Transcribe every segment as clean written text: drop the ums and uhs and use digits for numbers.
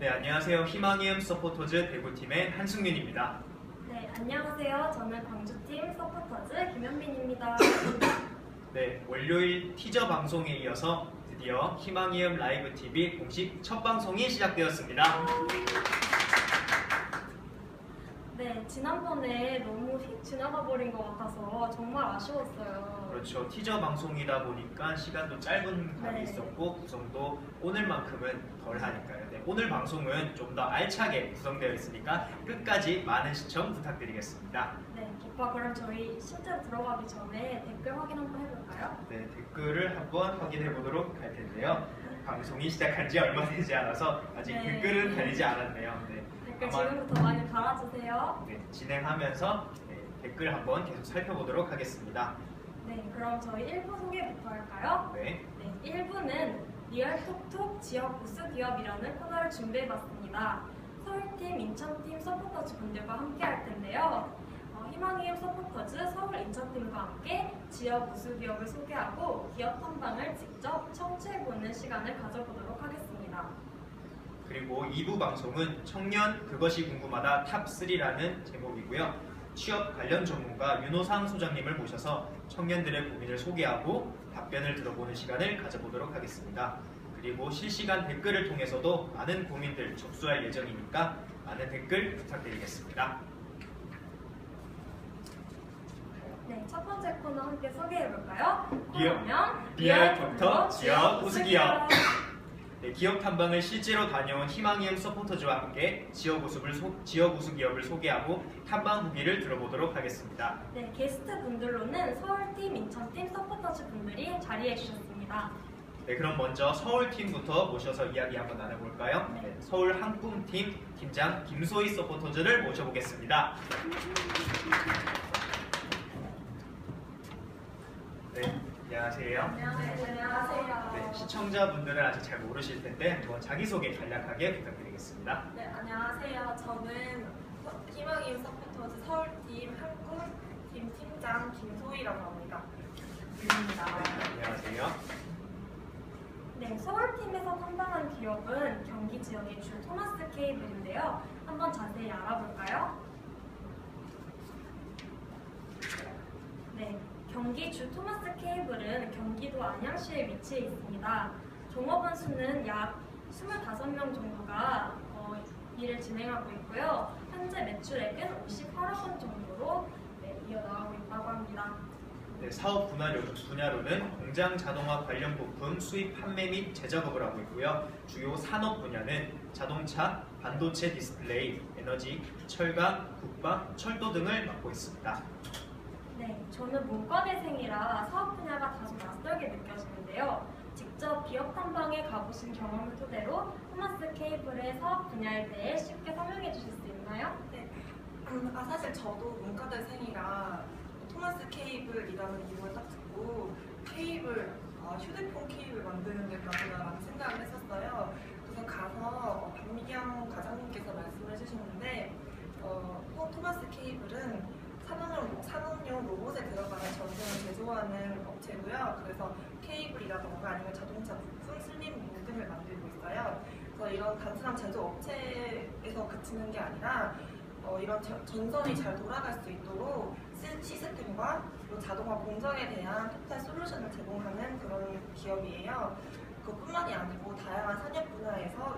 네, 안녕하세요. 희망이음 서포터즈 대구팀의 한승윤입니다. 네, 안녕하세요. 저는 광주팀 서포터즈 김현민입니다. 네, 월요일 티저 방송에 이어서 드디어 희망이음 라이브 TV 공식 첫 방송이 시작되었습니다. 네, 지난번에 너무 휙 지나가 버린 것 같아서 정말 아쉬웠어요. 그렇죠. 티저 방송이다 보니까 시간도 짧은 감이 네. 있었고 구성도 오늘만큼은 덜 하니까요. 네, 오늘 방송은 좀 더 알차게 구성되어 있으니까 끝까지 많은 시청 부탁드리겠습니다. 네, 오빠 그럼 저희 실제로 들어가기 전에 댓글 확인 한번 해볼까요? 네, 댓글을 한번 확인해 보도록 할 텐데요. 방송이 시작한 지 얼마 되지 않아서 아직 네. 댓글은 달리지 않았네요. 네, 댓글 아마 지금부터 많이 달아주세요. 네, 진행하면서 댓글 한번 계속 살펴보도록 하겠습니다. 네, 그럼 저희 1부 소개부터 할까요? 네, 네, 1부는 리얼톡톡 지역 우수 기업이라는 코너를 준비해봤습니다. 서울팀, 인천팀 서포터즈 분들과 함께 할 텐데요. 희망이음 서포터즈 서울 인천팀과 함께 지역 우수 기업을 소개하고 기업 탐방을 직접 청취해보는 시간을 가져보도록 하겠습니다. 그리고 2부 방송은 청년 그것이 궁금하다 탑3라는 제목이고요. 취업 관련 전문가 윤호상 소장님을 모셔서 청년들의 고민을 소개하고 답변을 들어보는 시간을 가져보도록 하겠습니다. 그리고 실시간 댓글을 통해서도 많은 고민들 접수할 예정이니까 많은 댓글 부탁드리겠습니다. 네, 첫 번째 코너 함께 소개해볼까요? 리얼톡톡 지역 우수 기업. 네, 기업 탐방을 실제로 다녀온 희망이음 서포터즈와 함께 지역 우수 기업을 소개하고 탐방 후기를 들어보도록 하겠습니다. 네, 게스트 분들로는 서울팀, 인천팀 서포터즈 분들이 자리해 주셨습니다. 네, 그럼 먼저 서울팀부터 모셔서 이야기 한번 나눠볼까요? 네. 네, 서울 항꿈팀 팀장 김소희 서포터즈를 모셔보겠습니다. 네, 안녕하세요. 안녕하세요. 네, 시청자분들은 아직 잘 모르실 텐데 한번 자기소개 간략하게 부탁드리겠습니다. 네, 안녕하세요. 저는 희망이음 서포터즈 서울팀 한꿈팀 팀장 김소희라고 합니다. 네, 안녕하세요. 네, 서울팀에서 탐방한 기업은 경기 지역의 주 토마스 케이블인데요. 한번 자세히 알아볼까요? 네, 경기 주 토마스 케이블은 경기도 안양시에 위치해 있습니다. 종업원 수는 약 25명 정도가 일을 진행하고 있고요. 현재 매출액은 58억 원 정도로 이어나가고 있다고 합니다. 네, 사업 분야로는 공장 자동화 관련 부품 수입 판매 및 제작업을 하고 있고요. 주요 산업 분야는 자동차, 반도체 디스플레이, 에너지, 철강, 국방, 철도 등을 맡고 있습니다. 네, 저는 문과대생이라 사업 분야가 다소 낯설게 느껴지는데요. 직접 기업 탐방에 가보신 경험을 토대로 토마스 케이블의 사업 분야에 대해 쉽게 설명해 주실 수 있나요? 네. 사실 저도 문과대생이라 토마스 케이블이라는 이름을 딱 듣고 케이블, 휴대폰 케이블 만드는 데까지라는 생각을 했었어요. 그래서 가서 박미경 과장님께서 말씀을 해주셨는데 토마스 케이블은 산업용 로봇에 들어가는 전선을 제조하는 업체고요. 그래서 케이블이라던가 아니면 자동차 부품, 슬림 링 등을 만들고 있어요. 그래서 이런 단순한 제조 업체에서 그치는 게 아니라 이런 전선이 잘 돌아갈 수 있도록 시스템과 자동화 공정에 대한 토탈 솔루션을 제공하는 그런 기업이에요. 그뿐만이 아니고 다양한 산업 분야에서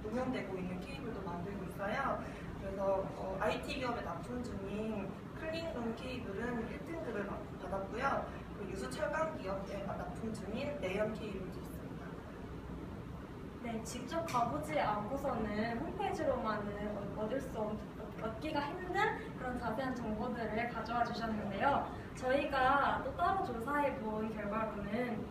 응용되고 있는 케이블도 만들고 있어요. 그래서 IT 기업에 납품 중인 클린룸 케이블은 1등급을 받았고요. 유수 철강 기업에 납품 중인 내연 케이블도 있습니다. 네, 직접 가보지 않고서는 홈페이지로만은 얻기가 힘든 그런 자세한 정보들을 가져와 주셨는데요. 저희가 또 따로 조사해 본 결과로는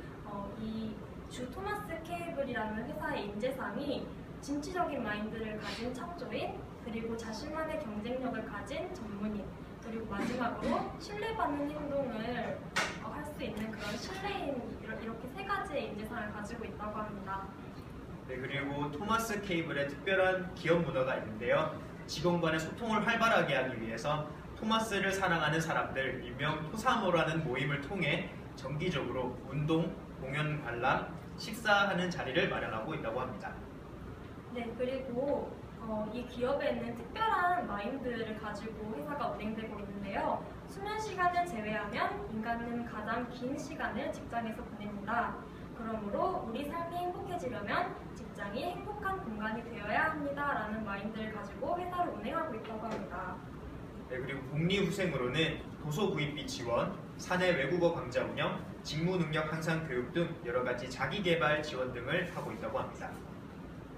이 주 토마스 케이블이라는 회사의 인재상이 진취적인 마인드를 가진 창조인, 그리고 자신만의 경쟁력을 가진 전문인, 그리고 마지막으로 신뢰받는 행동을 할 수 있는 그런 신뢰인, 이렇게 세 가지의 인재상을 가지고 있다고 합니다. 네, 그리고 토마스 케이블의 특별한 기업 문화가 있는데요. 직원 간의 소통을 활발하게 하기 위해서 토마스를 사랑하는 사람들, 일명 토사모라는 모임을 통해 정기적으로 운동, 공연 관람, 식사하는 자리를 마련하고 있다고 합니다. 네, 그리고 이 기업에는 특별한 마인드를 가지고 회사가 운행되고 있는데요. 수면 시간을 제외하면 인간은 가장 긴 시간을 직장에서 보냅니다. 그러므로 우리 삶이 행복해지려면 직장이 행복한 공간이 되어야 합니다라는 마인드를 가지고 회사를 운행하고 있다고 합니다. 네, 그리고 복리후생으로는 도서 구입비 지원, 사내 외국어 강좌 운영, 직무 능력 향상 교육 등 여러 가지 자기 개발 지원 등을 하고 있다고 합니다.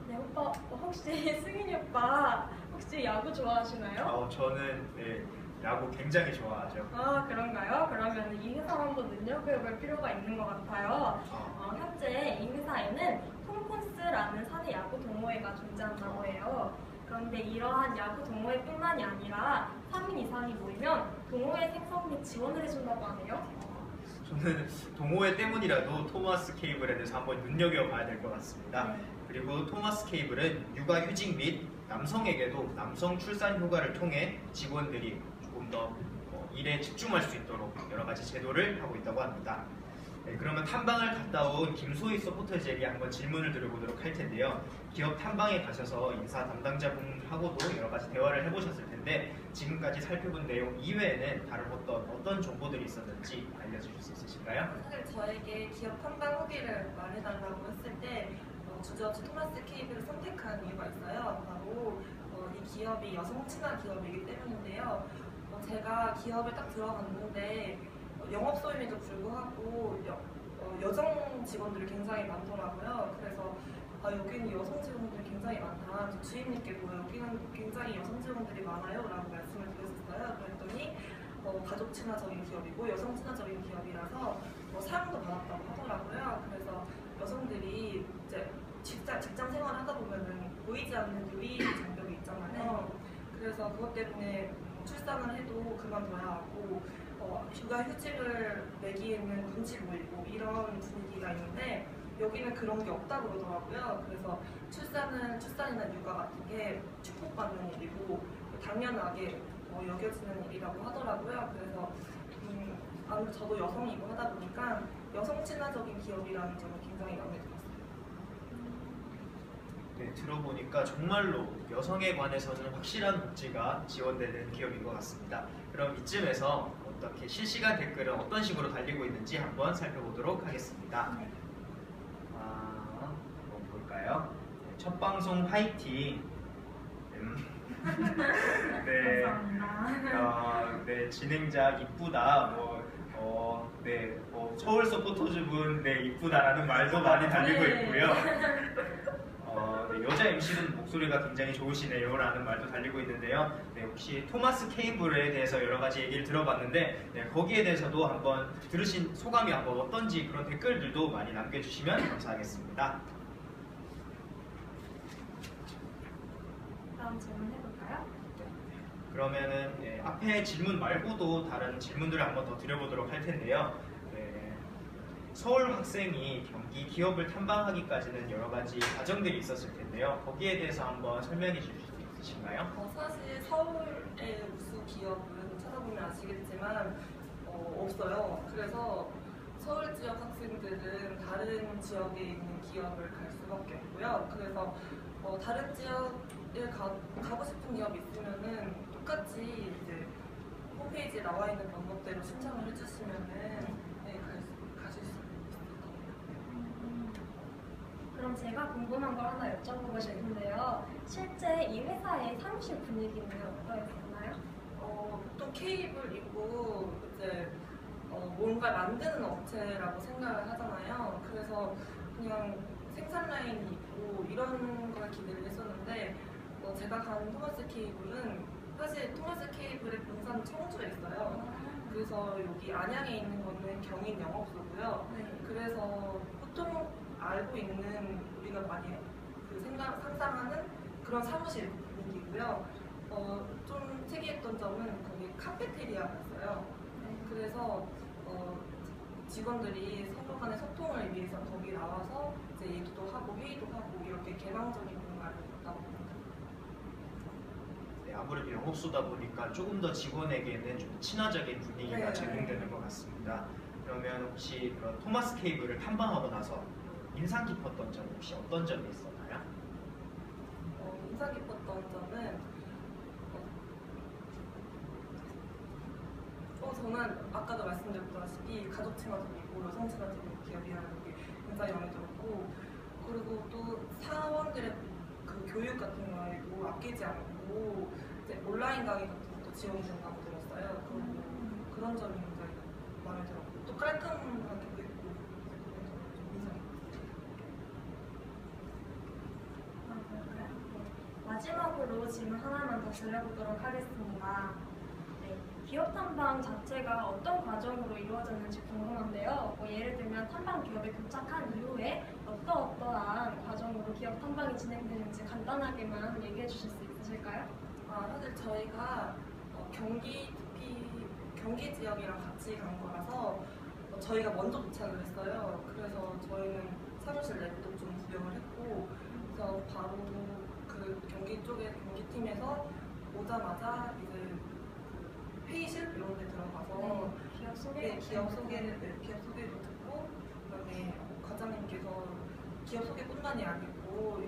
네, 오빠 혹시 승인이 오빠 혹시 야구 좋아하시나요? 저는 네, 야구 굉장히 좋아하죠. 아, 그런가요? 그러면 이 회사 한번 눈여겨볼 필요가 있는 것 같아요. 현재 이 회사에는 톰콘스라는 사내 야구 동호회가 존재한다고 해요. 그런데 이러한 야구 동호회뿐만이 아니라 3인 이상이 모이면 동호회 생성 및 지원을 해준다고 하네요. 저는 동호회 때문이라도 토마스 케이블에 대해서 한번 눈여겨봐야 될 것 같습니다. 네. 그리고 토마스 케이블은 육아휴직 및 남성에게도 남성 출산 휴가를 통해 직원들이 조금 더 일에 집중할 수 있도록 여러 가지 제도를 하고 있다고 합니다. 네, 그러면 탐방을 갔다 온 김소희 서포터즈에게 한번 질문을 드려보도록 할 텐데요. 기업 탐방에 가셔서 인사 담당자분하고도 여러 가지 대화를 해보셨을 텐데 지금까지 살펴본 내용 이외에는 다른 어떤 정보들이 있었는지 알려주실 수 있으실까요? 사실 저에게 기업 탐방 후기를 말해달라고 했을 때 주저없이 토마스 케이블을 선택한 이유가 있어요. 바로 이 기업이 여성 친화 기업이기 때문인데요. 제가 기업에 딱 들어갔는데 영업소임에도 불구하고 여성 직원들이 굉장히 많더라고요. 그래서 여기는 여성 직원들이 굉장히 많다. 주임님께도 여기는 굉장히 여성 직원들이 많아요 라고 말씀을 드렸었어요. 그랬더니 가족 친화적인 기업이고 여성 친화적인 기업이라서 사랑도 받았다고 하더라고요. 그래서 여성들이 이제 직장 생활을 하다 보면은 보이지 않는 유리 장벽이 있잖아요. 그래서 그것 때문에 출산을 해도 그만둬야 하고 육아휴직을 내기에는 눈치 보이고 이런 분위기가 있는데 여기는 그런 게 없다고 그러더라고요. 그래서 출산이나 육아 같은 게 축복받는 일이고 당연하게 여겨지는 일이라고 하더라고요. 그래서 아무래도 저도 여성이고 하다 보니까 여성 친화적인 기업이라는 점이 굉장히 마음에 들었어요. 네, 들어보니까 정말로 여성에 관해서는 확실한 복지가 지원되는 기업인 것 같습니다. 그럼 이쯤에서 어떻게 실시간 댓글은 어떤 식으로 달리고 있는지 한번 살펴보도록 하겠습니다. 한번 볼까요? 네, 첫 방송 화이팅! 네, 감사합니다. 네, 진행자 이쁘다. 서울 서포터즈 분, 네, 이쁘다라는 말도 많이 달리고 있고요. 네, 여자 MC는 목소리가 굉장히 좋으시네요 라는 말도 달리고 있는데요. 네, 혹시 토마스 케이블에 대해서 여러 가지 얘기를 들어봤는데 네, 거기에 대해서도 한번 들으신 소감이 한번 어떤지 그런 댓글들도 많이 남겨주시면 감사하겠습니다. 다음 질문 해볼까요? 그러면은 네, 앞에 질문 말고도 다른 질문들을 한번 더 드려보도록 할 텐데요. 네, 서울 학생이 경기 기업을 탐방하기까지는 여러 가지 과정들이 있었을 텐데요. 거기에 대해서 한번 설명해 주실 수 있으신가요? 사실 서울의 우수 기업은 찾아보면 아시겠지만 없어요. 그래서 서울 지역 학생들은 다른 지역에 있는 기업을 갈 수밖에 없고요. 그래서 다른 지역에 가고 싶은 기업이 있으면은 똑같이 이제 홈페이지에 나와 있는 방법대로 신청을 해주시면은 네, 가실 수 있습니다. 그럼 제가 궁금한 걸 하나 여쭤보고 싶은데요. 실제 이 회사의 사무실 분위기는 어떠했나요? 보통 케이블이고 이제 뭔가 만드는 업체라고 생각을 하잖아요. 그래서 그냥 생산 라인이 있고 이런 걸 기대를 했었는데 제가 간 토마스 케이블은 사실 토마스 케이블의 본사는 청주에 있어요. 그래서 여기 안양에 있는 거는 경인 영업소고요. 그래서 보통 알고 있는 우리가 많이 상상하는 그런 사무실 분위기고요. 좀 특이했던 점은 거기 카페테리아였어요. 그래서 직원들이 서로 간의 소통을 위해서 거기 나와서 이제 얘기도 하고 회의도 하고 이렇게 개방적인 공간을 갖다고 합니다. 네, 아무래도 영업소다 보니까 조금 더 직원에게는 좀 친화적인 분위기가 네. 제공되는 것 같습니다. 그러면 혹시 그런 토마스 케이블을 탐방하고 나서 인상 깊었던 점 혹시 어떤 점이 있었나요? 인상 깊었던 점은 저는 아까도 말씀드렸다시피 가족 친화적이고 여성 친화적인 기업이라는 게 굉장히 마음에 들었고, 그리고 또 사원들의 그 교육 같은 거에도 아끼지 않고 이제 온라인 강의 같은 것도 지원된다고 들었어요. 그리고 그런 점이 굉장히 마음에 들었고, 또 깔끔하게 있고 그런 점이 좀 인상이 깊었어요. 마지막으로 질문 하나만 더 드려보도록 하겠습니다. 네, 기업 탐방 자체가 어떤 과정으로 이루어졌는지 궁금한데요. 예를 들면 탐방 기업에 도착한 이후에 어떠한 과정으로 기업 탐방이 진행되는지 간단하게만 얘기해 주실 수 있으실까요? 사실 저희가 경기 지역이랑 같이 간 거라서 저희가 먼저 도착을 했어요. 그래서 저희는 사무실 내부도 좀 구경을 했고, 그래서 바로 그 경기팀에서 오자마자 이제 그 회의실 이런 데 들어가서 기업 소개? 네, 기업 소개도 듣고, 그다음에 과장님께서 기업 소개뿐만이 아니고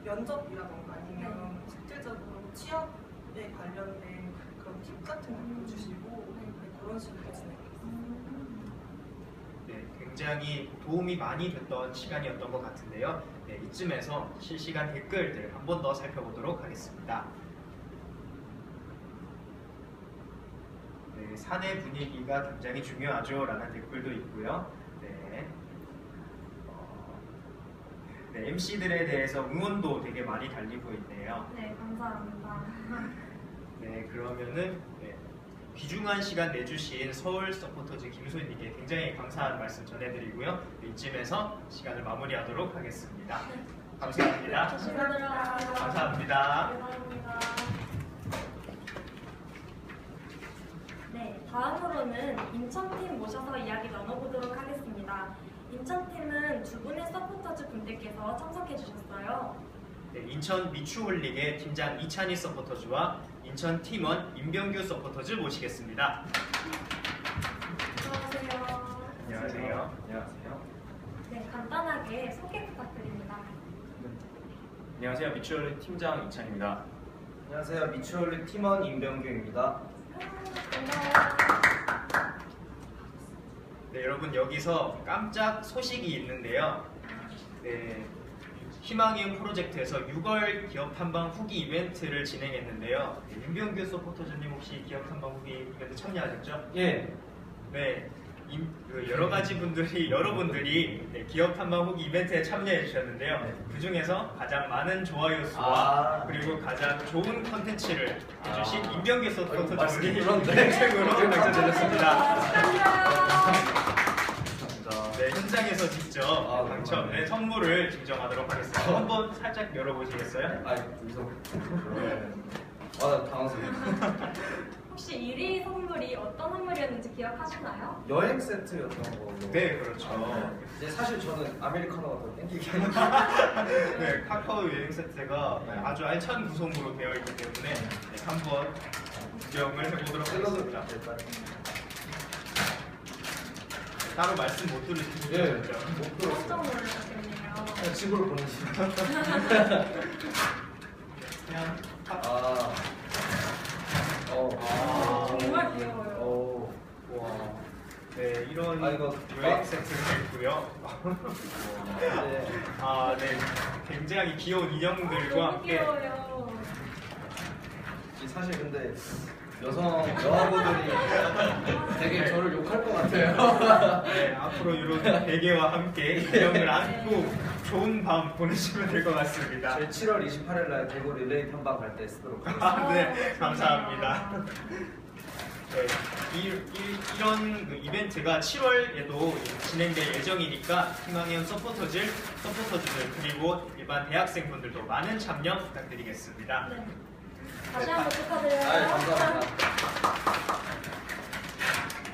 면접이라던가 아니면 실질적으로 취업에 관련된 그런 팁 같은 것도 주시고, 그런 식으로 진행했어요. 네, 굉장히 도움이 많이 됐던 시간이었던 것 같은데요. 네, 이쯤에서 실시간 댓글들 한 번 더 살펴보도록 하겠습니다. 네, 사내 분위기가 굉장히 중요하죠 라는 댓글도 있고요. 네, MC들에 대해서 응원도 되게 많이 달리고 있네요. 네, 감사합니다. 네, 그러면은 귀중한 시간 내주신 서울 서포터즈 김소희님께 굉장히 감사한 말씀 전해드리고요. 이쯤에서 시간을 마무리하도록 하겠습니다. 감사합니다. 조심히 들어가세요. 감사합니다. 감사합니다. 네, 다음으로는 인천팀 모셔서 이야기 나눠보도록 하겠습니다. 인천팀은 두 분의 서포터즈 분들께서 참석해 주셨어요. 네, 인천 미추홀릭의 팀장 이찬희 서포터즈와 인천 팀원 임병규 서포터즈 모시겠습니다. 안녕하세요. 안녕하세요. 안녕하세요. 네, 간단하게 소개 부탁드립니다. 안녕하세요. 미추홀릭 팀장 이찬입니다. 안녕하세요. 미추홀릭 팀원 임병규입니다. 네, 여러분 여기서 깜짝 소식이 있는데요. 네, 희망이음 프로젝트에서 6월 기업 탐방 후기 이벤트를 진행했는데요. 네, 임병규 서포터즈님 혹시 기업 탐방 후기 이벤트 참여하셨죠? 예. 네, 여러분들이 네, 기업 탐방 후기 이벤트에 참여해 주셨는데요. 네. 그 중에서 가장 많은 좋아요 수와 아. 그리고 가장 좋은 컨텐츠를 해주신 임병규 서포터즈님 말씀이 그런데. 인생으로 당첨되셨습니다. 감사합니다. 네, 현장에서 직접 당첨 네, 선물을 증정하도록 하겠습니다. 한번 살짝 열어보시겠어요? 여기서. 네. 당황스럽네요. 혹시 1위 선물이 어떤 선물이었는지 기억하시나요? 여행 세트였던 거. 네, 그렇죠. 이제 사실 저는 아메리카노가 더 땡기긴 했는데. 네, 카카오 여행 세트가 아주 알찬 구성으로 되어 있기 때문에 네, 한번 구경을 해보도록 하겠습니다. 따로 말씀 못 들으시죠? 예, 못 들었어요. 깜짝 놀라셨겠네요. 그냥 집으로 보내주세요. 그냥 정말 귀여워요. 와, 네, 이런 이거 여행 세트가 있고요. 네. 네, 굉장히 귀여운 인형들과 너무 함께 귀여워요. 사실 근데 여학우들이 되게 저를 욕할 것 같아요. 네, 앞으로 이런 베개와 함께 인형을 안고 좋은 밤 보내시면 될 것 같습니다. 저희 7월 28일 날 대구 릴레이 탐방 갈 때 쓰도록 하겠습니다. 네, 감사합니다. 네, 이런 그 이벤트가 7월에도 진행될 예정이니까 희망의 서포터즈들 그리고 일반 대학생분들도 많은 참여 부탁드리겠습니다. 네. 다시 한번 축하드려요. 감사합니다.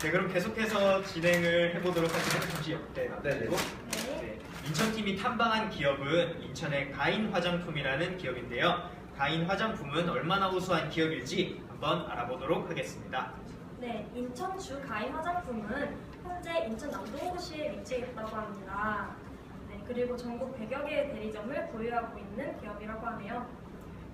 네, 그럼 계속해서 진행을 해보도록 하겠습니다. 잠시 옆에 놔두고. 네. 인천팀이 탐방한 기업은 인천의 가인 화장품이라는 기업인데요. 가인 화장품은 얼마나 우수한 기업일지 한번 알아보도록 하겠습니다. 네, 인천주 가인 화장품은 현재 인천 남동구시에 위치해 있다고 합니다. 네, 그리고 전국 100여 개의 대리점을 보유하고 있는 기업이라고 하네요.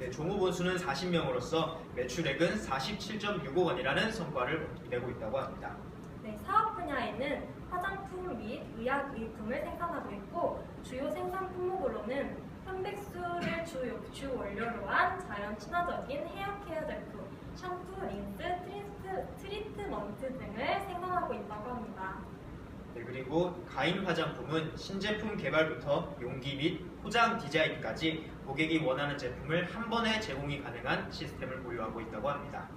네, 종업원 수는 40명으로서 매출액은 47.6억 원이라는 성과를 내고 있다고 합니다. 네, 사업 분야에는 화장품 및 의약의품을 생산하고 있고 주요 생산 품목으로는 편백수를 주 원료로 한 자연 친화적인 헤어케어 제품, 샴푸, 린스, 트리트먼트 등을 생산하고 있다고 합니다. 네, 그리고 가인 화장품은 신제품 개발부터 용기 및 포장 디자인까지 고객이 원하는 제품을 한 번에 제공이 가능한 시스템을 보유하고 있다고 합니다.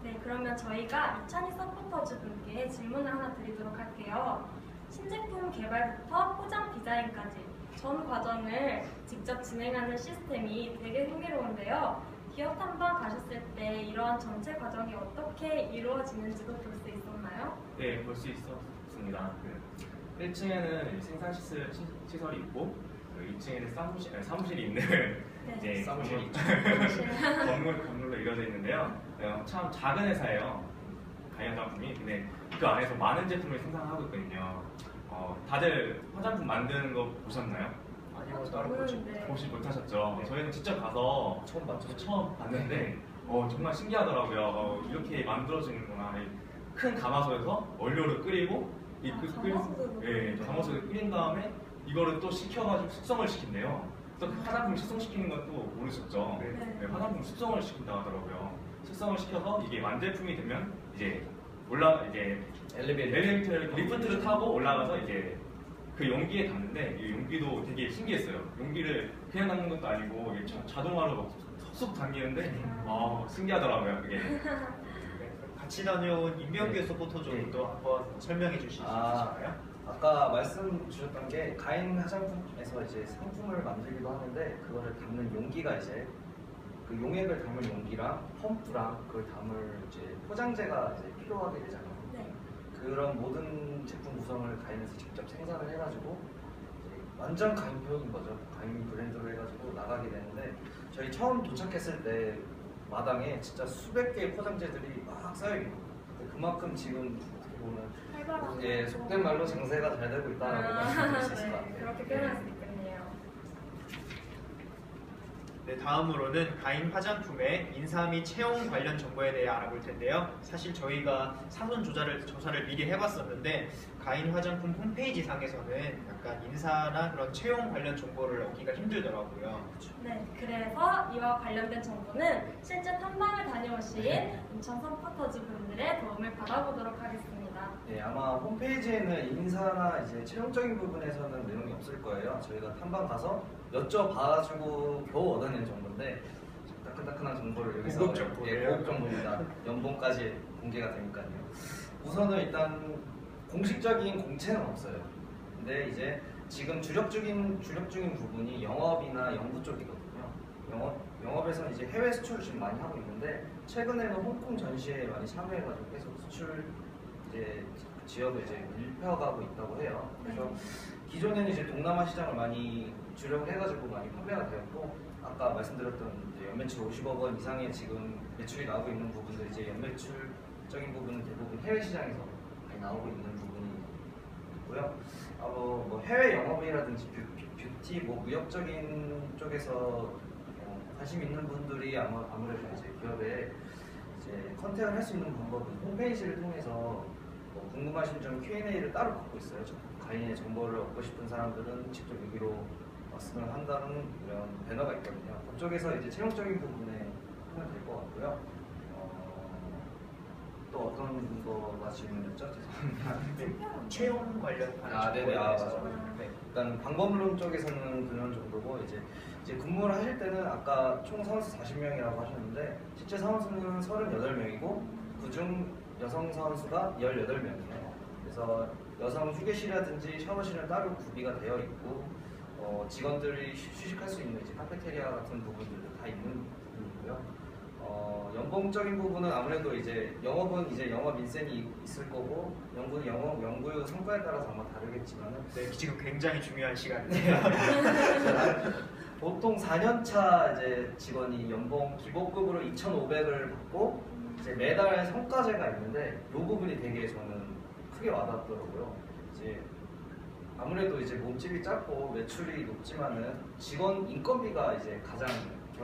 네, 그러면 저희가 이찬희 서포터즈 분께 질문을 하나 드리도록 할게요. 신제품 개발부터 포장 디자인까지 전 과정을 직접 진행하는 시스템이 되게 흥미로운데요. 기업 탐방 가셨을 때 이러한 전체 과정이 어떻게 이루어지는지도 볼 수 있었나요? 네, 볼 수 있었습니다. 1층에는 생산 시설이 있고 2층에는 사무실이 있는 네. 이제 사무실이 있죠. 건물로 이루어져 있는데요. 참 작은 회사예요. 가인 화장품이. 근데 그 안에서 많은 제품을 생산하고 있거든요. 다들 화장품 만드는 거 보셨나요? 아니요, 따로 보지. 네. 보지 못하셨죠? 네. 저희는 직접 가서 처음 봤죠. 처음 봤는데 정말 신기하더라고요. 이렇게 만들어지는구나. 이 큰 가마솥에서 원료를 끓이고 가마솥에 끓인 다음에 이거를 또 식혀가지고 숙성을 시킨대요. 그래서 그 화장품 숙성시키는 것도 모르셨죠? 네. 네. 화장품 숙성을 시킨다 하더라고요. 숙성을 시켜서 이게 완제품이 되면 이제 엘리베이터 리프트를 타고 올라가서 이제 그 용기에 담는데 이 용기도 되게 신기했어요. 용기를 그냥 담는 것도 아니고 이게 자동화로 막 쏙쏙 당기는데 신기하더라고요. 그게. 네, 같이 다녀온 임병규 서포터즈도 한번 설명해 주실 수 있으실까요? 아까 말씀 주셨던 게 가인 화장품에서 이제 상품을 만들기도 하는데 그거를 담는 용기가 이제 그 용액을 담을 용기랑 펌프랑 그걸 담을 이제 포장재가 이제 필요하게 되잖아요. 네. 그런 모든 제품 구성을 가인에서 직접 생산을 해가지고 이제 완전 가인표인 거죠. 가인 브랜드로 해가지고 나가게 되는데 저희 처음 도착했을 때 마당에 진짜 수백 개의 포장재들이 막 쌓여있고 그만큼 지금 어떻게 보면 활발하고 예, 속된 말로 장세가 잘 되고 있다라고 말씀드릴 수 있을 것 네, 같아요. 그렇게 표현할 수 있겠네요. 네, 다음으로는 가인 화장품의 인사 및 채용 관련 정보에 대해 알아볼 텐데요. 사실 저희가 사전 조사를 미리 해봤었는데 가인 화장품 홈페이지 상에서는 약간 인사나 그런 채용 관련 정보를 얻기가 힘들더라고요. 네, 그래서 이와 관련된 정보는 실제 탐방을 다녀오신 인천 서포터즈 분들의 도움을 받아보도록 하겠습니다. 네, 아마 홈페이지에는 인사나 이제 채용적인 부분에서는 내용이 없을 거예요. 저희가 탐방 가서 여쭤봐가지고 겨우 얻어낸 정보인데 따끈따끈한 정보를 여기서 고급 정보예요. 고급 정보입니다. 연봉까지 공개가 되니까요. 우선은 일단 공식적인 공채는 없어요. 근데 이제 지금 주력 중인 부분이 영업이나 연구 쪽이거든요. 영업에서는 이제 해외 수출을 지금 많이 하고 있는데 최근에는 홍콩 전시회에 많이 참여해가지고 계속 수출 이제 지역을 이제 밀펴가고 있다고 해요. 그래서 기존에는 이제 동남아 시장을 많이 주력을 해가지고 많이 판매가 되었고 아까 말씀드렸던 이제 연매출 50억 원 이상의 지금 매출이 나오고 있는 부분들 이제 연매출적인 부분은 대부분 해외 시장에서 많이 나오고 있는 부분이 있고요. 뭐 해외 영업이라든지 뷰티 뭐 무역적인 쪽에서 관심 있는 분들이 아무래도 이제 기업에 이제 컨택을 할 수 있는 방법은 홈페이지를 통해서 궁금하신 점 Q&A를 따로 받고 있어요. 가인의 정보를 얻고 싶은 사람들은 직접 여기로 왔으면 한다는 이런 배너가 있거든요. 그쪽에서 이제 채용적인 부분에 하면 될 것 같고요. 또 어떤 거가 질문이었죠? 죄송합니다. 채용 관련 네네. 맞아. 네. 일단 방법론 쪽에서는 그런 정도고 이제 근무를 하실 때는 아까 총 사원수 40명이라고 하셨는데 실제 사원수는 38명이고 그중 여성 사원수가 18명이에요. 그래서 여성 휴게실이라든지 샤워실은 따로 구비가 되어 있고 직원들이 휴식할 수 있는 이제 카페테리아 같은 부분들도 다 있는 부분이고요. 연봉적인 부분은 아무래도 이제 영업은 이제 영업 인센이 있을 거고 연구는 연구 성과에 따라서 아마 다르겠지만은 네, 지금 굉장히 중요한 시간입니다. 보통 4년차 이제 직원이 연봉 기본급으로 2,500을 받고 이제 매달 성과제가 있는데 이 부분이 되게 저는 크게 와닿더라고요. 이제 아무래도 이제 몸집이 작고 매출이 높지만은 직원 인건비가 이제 가장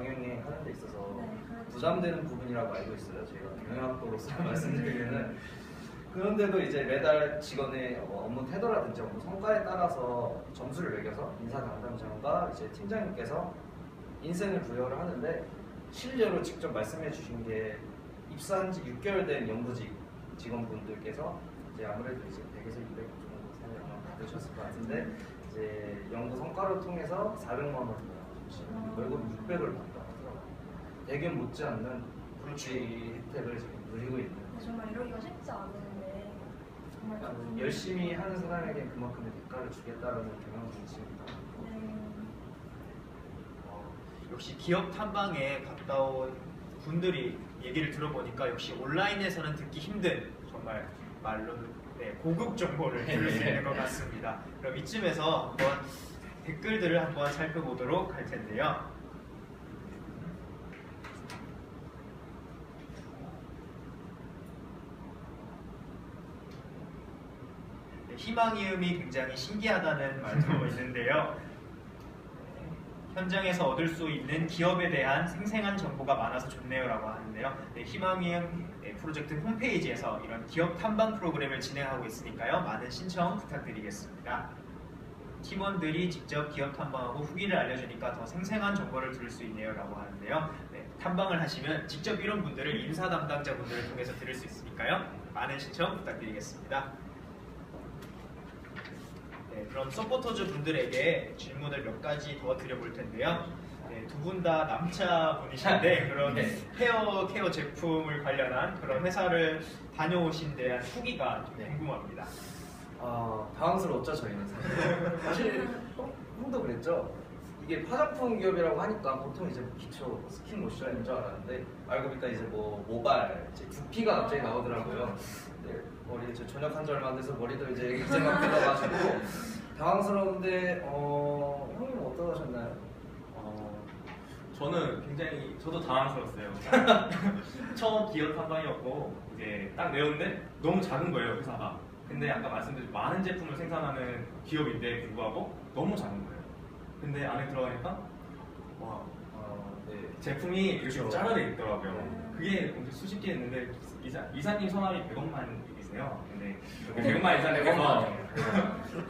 경영에 하는 데 있어서 네, 그렇죠. 부담되는 부분이라고 알고 있어요. 제가 경영학도로서 말씀드리면은. 그런데도 이제 매달 직원의 업무 태도라든지 업무 성과에 따라서 점수를 매겨서 인사 담당자가 이제 팀장님께서 인센을 부여를 하는데, 실제로 직접 말씀해 주신 게 입사한 지 6개월 된 연구직 직원분들께서 이제 아무래도 이제 100에서 200 정도 사이 아마 받으셨을 것 같은데, 이제 연구 성과를 통해서 400만 원을 월급 600을 받다 하더라고요. 대기업 못지않는 혜택을 지금 누리고 있는. 정말 이러기가 쉽지 않은데 정말 좀- 열심히 하는 사람에게 그만큼의 대가를 주겠다라는 경향이 있습니다. 네. 역시 기업 탐방에 갔다 온 분들이 얘기를 들어보니까 역시 온라인에서는 듣기 힘든 정말 말로 고급 정보를 들을 수 있는 것 같습니다. 그럼 이쯤에서 한번 댓글들을 한번 살펴보도록 할 텐데요. 희망이음이 굉장히 신기하다는 말도 있는데요. 현장에서 얻을 수 있는 기업에 대한 생생한 정보가 많아서 좋네요라고 하는데요. 희망이음 프로젝트 홈페이지에서 이런 기업 탐방 프로그램을 진행하고 있으니까요. 많은 신청 부탁드리겠습니다. 팀원들이 직접 기업 탐방하고 후기를 알려주니까 더 생생한 정보를 들을 수 있네요라고 하는데요. 탐방을 하시면 직접 이런 분들을 인사 담당자분들을 통해서 들을 수 있으니까요. 많은 신청 부탁드리겠습니다. 그럼 서포터즈 분들에게 질문을 몇 가지 더 드려볼 텐데요. 두 분 다 남자분이신데 그런 헤어 케어 제품을 관련한 그런 회사를 다녀오신 데한 후기가 좀 궁금합니다. 당황스러웠죠, 저희는 사실. 형도 그랬죠? 이게 화장품 기업이라고 하니까 보통 이제 기초 스킨 로션인 줄 알았는데 알고 보니까 이제 뭐 모발, 이제 두피가 갑자기 나오더라고요. 머리 이제 전역한 지 얼마 안 돼서 머리도 이제 막 들어가지고 당황스러운데 형님 어떠셨나요? 저는 굉장히 저도 당황스러웠어요. 처음 기업 탐방이었고 이제 딱 내었는데 너무 작은 거예요, 회사가. 근데 아까 말씀드린 많은 제품을 생산하는 기업인데 불구하고 너무 작은 거예요. 근데 안에 들어가니까 와, 제품이 이렇게 그렇죠. 짜르르 있더라고요. 그게 수십 개 있는데 이사님 성함이 100억만이세요. 근데 100억만 이사님께서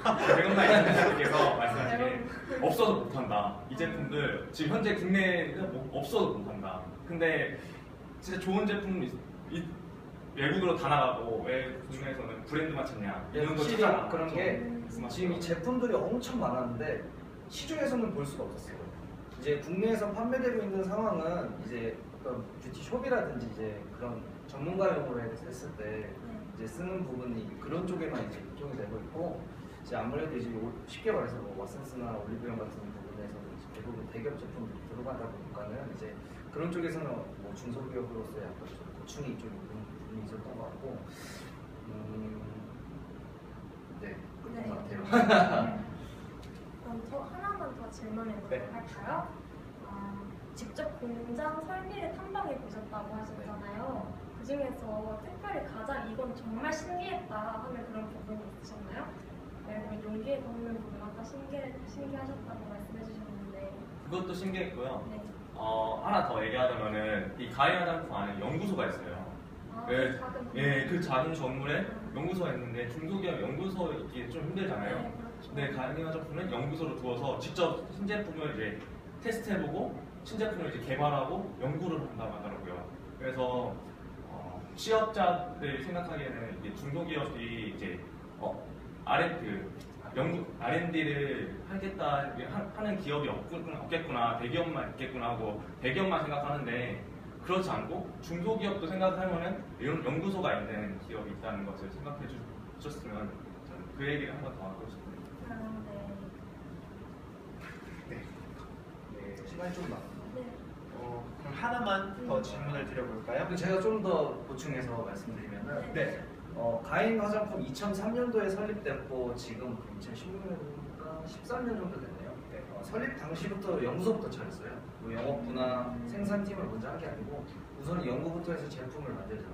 100억만 이사님께서 말씀하시기에 없어도 못한다. 이 제품들 지금 현재 국내에 없어도 못한다. 근데 진짜 좋은 제품 외국으로 다 나가고 왜 국내에서는 브랜드만 찾냐 이런 거 확실히 찾아. 그런 게 지금 이 제품들이 엄청 많았는데 시중에서는 볼 수가 없었어요. 이제 국내에서 판매되고 있는 상황은 이제 어떤 뷰티숍이라든지 이제 그런 전문가용으로 했을 때 이제 쓰는 부분이 그런 쪽에만 이제 이쪽이 되고 있고, 이제 아무래도 이제 쉽게 말해서 뭐 왓슨스나 올리브영 같은 부분에서는 이제 대부분 대기업 제품들이 들어가다 보니까는 이제 그런 쪽에서는 뭐 중소기업으로서의 약간 좀 고충이 좀 있는 부분이 있었던 것 같고, 그런 것 같아요. 그럼 저 하나만 더 질문해보도록 네. 할까요? 직접 공장 설비를 탐방해 보셨다고 하셨잖아요. 그 중에서 특별히 가장 이건 정말 신기했다 하는 그런 부분이 있으셨나요? 네, 용기에 덮는 부분 아까 신기하셨다고 말씀해 주셨는데. 그것도 신기했고요. 네. 하나 더 얘기하자면은 이 가해 화장품 안에 연구소가 있어요. 네, 작은 그 작은 건물에 연구소가 있는데 중소기업 연구소 있기 좀 힘들잖아요. 네, 그렇죠. 근데 가해 화장품은 연구소로 두어서 직접 신제품을 이제 테스트해보고 신제품을 이제 개발하고 연구를 한다고 하더라고요. 그래서 취업자들이 생각하기에는 이제 중소기업이 이제 R&D를 하겠다 하는 기업이 없겠구나, 대기업만 있겠구나 하고 대기업만 생각하는데 그렇지 않고 중소기업도 생각하면은 이런 연구소가 있는 기업이 있다는 것을 생각해 주셨으면 저는 그 얘기를 한 번 더 하고 싶습니다. 네. 시간이 좀 많아요. 그럼 하나만 더 질문을 드려볼까요? 제가 좀 더 보충해서 말씀드리면은 네. 가인 화장품 2003년도에 설립됐고 지금 2016년인가 13년 정도 됐네요. 설립 당시부터 연구소부터 차렸어요. 뭐 영업부나 생산팀을 먼저 한 게 아니고 우선 연구부터 해서 제품을 만들자.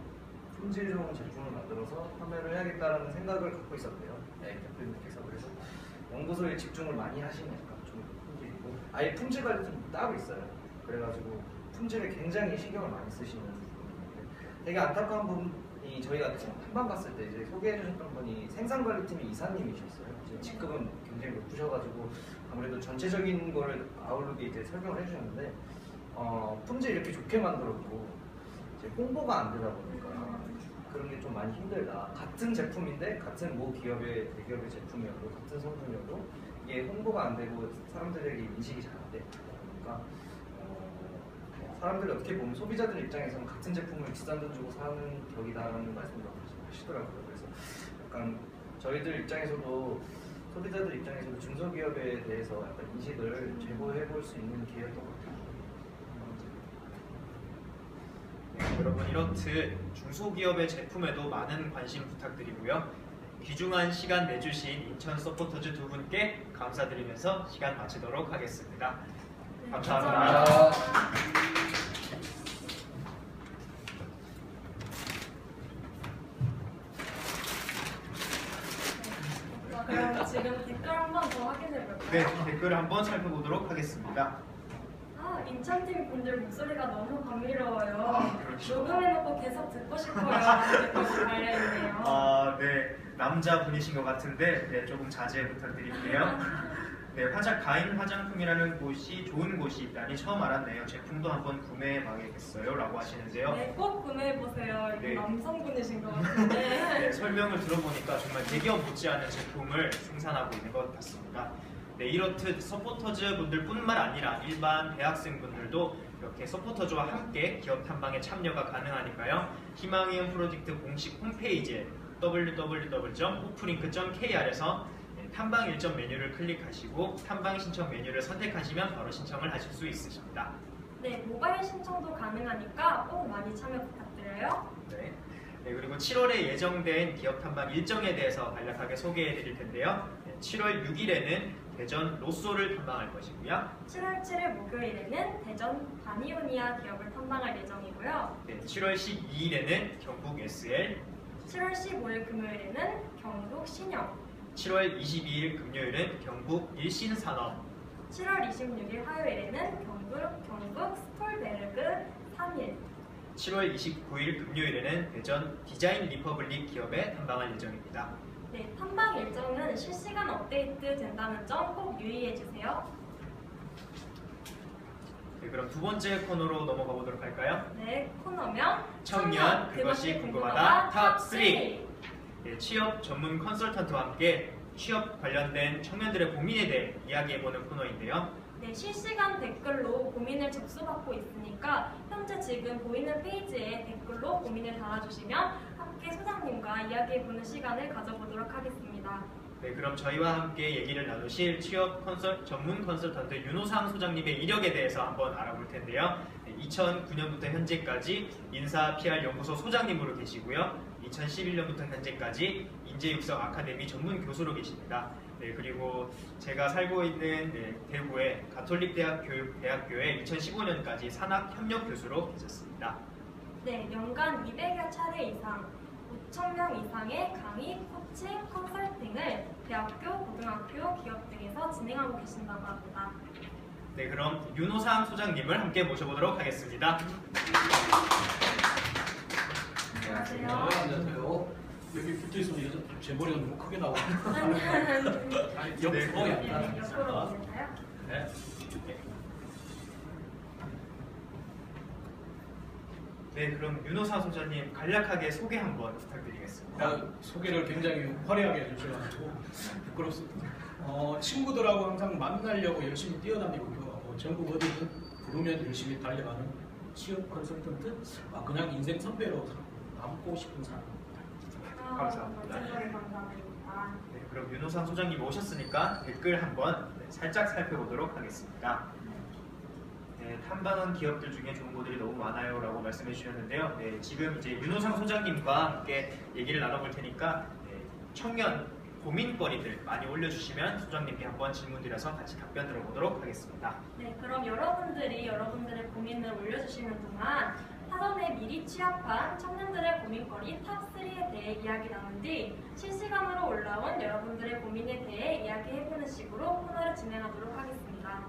품질 좋은 제품을 만들어서 판매를 해야겠다는 생각을 갖고 있었대요. 대표님께서. 그래서 연구소에 집중을 많이 하시니까 좀 품질이고 아예 품질 관리팀 따로 있어요. 그래가지고 품질에 굉장히 신경을 많이 쓰시는 분인데 되게 안타까운 부분이 저희가 탐방 갔을 때 이제 소개해 주셨던 분이 생산관리팀의 이사님이셨어요. 이제 직급은 굉장히 높으셔가지고 아무래도 전체적인 거를 아우르게 이제 설명을 해주셨는데 품질 이렇게 좋게 만들었고 이제 홍보가 안 되다 보니까 그런 게 좀 많이 힘들다. 같은 제품인데 같은 모 기업의 대기업의 제품이어도 같은 성분이어도 이게 홍보가 안 되고 사람들에게 인식이 잘 안 되다 보니까 사람들이 어떻게 보면 소비자들 입장에서는 같은 제품을 비싼 돈 주고 사는 격이다라는 말씀을 하시더라고요. 그래서 약간 저희들 입장에서도 소비자들 입장에서도 중소기업에 대해서 약간 인식을 제고해 볼 수 있는 기회였던 것 같아요. 네, 여러분 이렇듯 중소기업의 제품에도 많은 관심 부탁드리고요. 귀중한 시간 내주신 인천 서포터즈 두 분께 감사드리면서 시간 마치도록 하겠습니다. 네, 감사합니다. 그럼 지금 댓글 한 번 더 확인해 볼까요? 네, 댓글 한번 살펴보도록 하겠습니다. 인천팀 분들 목소리가 너무 감미로워요. 그렇죠. 녹음해놓고 계속 듣고 싶어요. 댓글이 달려있네요. 네, 남자분이신 것 같은데 네, 조금 자제 부탁드릴게요. 네, 가인 화장품이라는 곳이 좋은 곳이 있다니 처음 알았네요. 제품도 한번 구매해봐야겠어요 라고 하시는데요. 네, 꼭 구매해보세요. 네. 남성분이신 것 같은데. 네, 설명을 들어보니까 정말 대기업 못지않은 제품을 생산하고 있는 것 같습니다. 네, 이렇듯 서포터즈 분들 뿐만 아니라 일반 대학생분들도 이렇게 서포터즈와 함께 기업 탐방에 참여가 가능하니까요. 희망이온 프로젝트 공식 홈페이지에 www.ho프링크.kr에서 탐방 일정 메뉴를 클릭하시고 탐방 신청 메뉴를 선택하시면 바로 신청을 하실 수 있으십니다. 네, 모바일 신청도 가능하니까 꼭 많이 참여 부탁드려요. 네, 그리고 7월에 예정된 기업 탐방 일정에 대해서 간략하게 소개해 드릴 텐데요. 7월 6일에는 대전 로쏘를 탐방할 것이고요. 7월 7일 목요일에는 대전 바니오니아 기업을 탐방할 예정이고요. 네, 7월 12일에는 경북 SL, 7월 15일 금요일에는 경북 신영, 7월 22일 금요일은 경북 일신산업, 7월 26일 화요일에는 경북 스톨베르그 3일, 7월 29일 금요일에는 대전 디자인 리퍼블릭 기업에 탐방할 예정입니다. 네, 탐방 일정은 실시간 업데이트 된다는 점 꼭 유의해 주세요. 네, 그럼 두 번째 코너로 넘어가 보도록 할까요? 네, 코너명 청년 그것이 궁금하다 탑3. 네, 취업 전문 컨설턴트와 함께 취업 관련된 청년들의 고민에 대해 이야기해보는 코너인데요. 네, 실시간 댓글로 고민을 접수받고 있으니까 현재 지금 보이는 페이지에 댓글로 고민을 달아주시면 함께 소장님과 이야기해보는 시간을 가져보도록 하겠습니다. 네, 그럼 저희와 함께 얘기를 나누실 취업 전문 컨설턴트 윤호상 소장님의 이력에 대해서 한번 알아볼 텐데요. 2009년부터 현재까지 인사 PR 연구소 소장님으로 계시고요. 2011년부터 현재까지 인재육성 아카데미 전문 교수로 계십니다. 네, 그리고 제가 살고 있는 대구의 가톨릭대학교에 2015년까지 산학협력 교수로 계셨습니다. 네, 연간 200여 차례 이상, 5,000명 이상의 강의, 코칭, 컨설팅을 대학교, 고등학교, 기업 등에서 진행하고 계신다고 합니다. 네, 그럼 윤호상 소장님을 함께 모셔보도록 하겠습니다. 안녕하세요. 안녕하세요. 여기 붙어 있으면 제 머리가 너무 크게 나와. 아니, 네. 옆으로 네, 약간. 옆으로 보실까요? 네. 네, 그럼 윤호상 소장님 간략하게 소개 한번 부탁드리겠습니다. 소개를 굉장히 화려하게 해주셔가지고 부끄럽습니다. 친구들하고 항상 만나려고 열심히 뛰어다니고 전국 어디든 부르면 열심히 달려가는 취업 컨설턴트, 그냥 인생 선배로 남고 싶은 사람입니다. 감사합니다. 멋진 소리 감사드립니다. 네, 그럼 윤호상 소장님 오셨으니까 댓글 한번 살짝 살펴보도록 하겠습니다. 네, 탐방한 기업들 중에 좋은 곳들이 너무 많아요 라고 말씀해 주셨는데요. 네, 지금 이제 윤호상 소장님과 함께 얘기를 나눠볼 테니까 청년 고민거리들 많이 올려주시면 소장님께 한번 질문 드려서 같이 답변 들어보도록 하겠습니다. 네, 그럼 여러분들이 여러분들의 고민을 올려주시는 동안 사전에 미리 취합한 청년들의 고민거리 탑3에 대해 이야기 나눈 뒤 실시간으로 올라온 여러분들의 고민에 대해 이야기해보는 식으로 코너를 진행하도록 하겠습니다.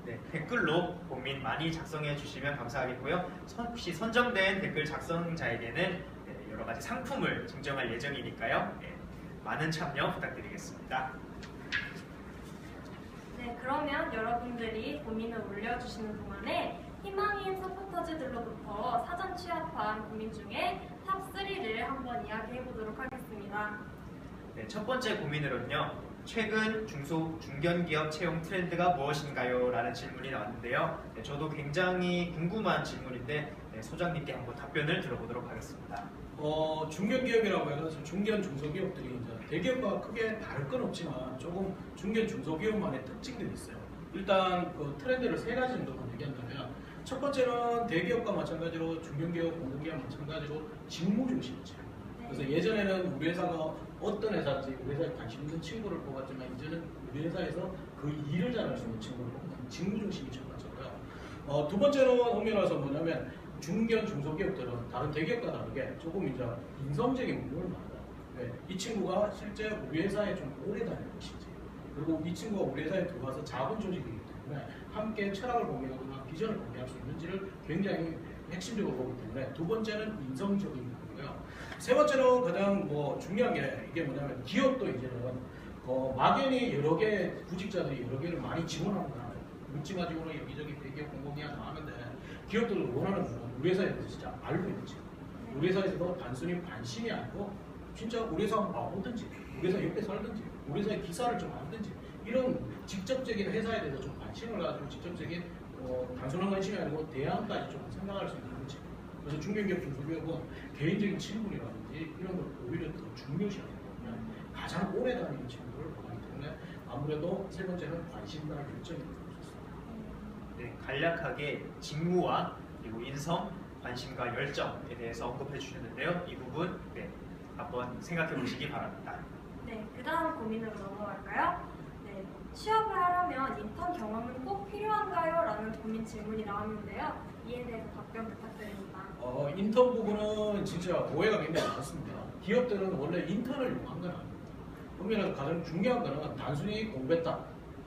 네, 댓글로 고민 많이 작성해 주시면 감사하겠고요. 혹시 선정된 댓글 작성자에게는 네, 여러 가지 상품을 증정할 예정이니까요. 네, 많은 참여 부탁드리겠습니다. 네, 그러면 여러분들이 고민을 올려주시는 동안에 희망인 서포터즈들로부터 사전 취합한 고민 중에 탑3를 한번 이야기해 보도록 하겠습니다. 네, 첫 번째 고민으로는요. 최근 중견기업 채용 트렌드가 무엇인가요? 라는 질문이 나왔는데요. 네, 저도 굉장히 궁금한 질문인데 네, 소장님께 한번 답변을 들어보도록 하겠습니다. 중견기업이라고 해서 중견 중소기업들이 이제 대기업과 크게 다를 건 없지만 조금 중견 중소기업만의 특징들이 있어요. 일단 그 트렌드를 세 가지 정도만 얘기한다면 첫 번째는 대기업과 마찬가지로 중견기업, 공공기업 마찬가지로 직무 중심이죠. 그래서 예전에는 우리 회사가 어떤 회사인지 우리 회사에 관심 있는 친구를 뽑았지만 이제는 우리 회사에서 그 일을 잘할 수 있는 친구를 뽑는 직무 중심이 첫 번째고요. 두 번째는 엄연해서 뭐냐면 중견 중소기업들은 다른 대기업과 다르게 조금 이제 인성적인 부분을 많아요. 네, 이 친구가 실제 우리 회사에 좀 오래 다닐 것인지 그리고 이 친구가 우리 회사에 들어와서 작은 조직이기 때문에 함께 철학을 공유하거나 비전을 공유할 수 있는지를 굉장히 핵심적으로 보기 때문에 두 번째는 인성적인 부분이고요. 세 번째는 가장 중요한 게 이게 뭐냐면 기업도 이제는 막연히 여러 개 구직자들이 여러 개를 많이 지원하는 거예요. 묻지 가지고는 여기저기 대기업 공공기업 나가는데 기업들도 원하는 건 우리 회사에 대해서 진짜 알고 있는지 우리 회사에서도 단순히 관심이 아니고 진짜 우리 회사 와보든지 우리 회사 옆에 살든지 우리 회사의 기사를 좀 알든지 이런 직접적인 회사에 대해서 좀 관심을 가지고 직접적인 단순한 관심이 아니고 대안까지 좀 생각할 수 있는 거지. 그래서 중견기업, 중소기업은 개인적인 친분이라든지 이런 걸 오히려 더 중요시하는 거예요. 가장 오래 다니는 친구를 보기 때문에 아무래도 세 번째는 관심과 열정이 네, 간략하게 직무와 그리고 인성, 관심과 열정에 대해서 언급해 주셨는데요. 이 부분 네, 한번 생각해 보시기 바랍니다. 네, 그 다음 고민으로 넘어갈까요? 네, 취업을 하려면 인턴 경험은 꼭 필요한가요? 라는 고민 질문이 나왔는데요. 이에 대해서 답변 부탁드립니다. 인턴 부분은 진짜 오해가 굉장히 많습니다. 기업들은 원래 인턴을 요구한 건 아닙니다. 엄밀해서 가장 중요한 거는 단순히 공부했다,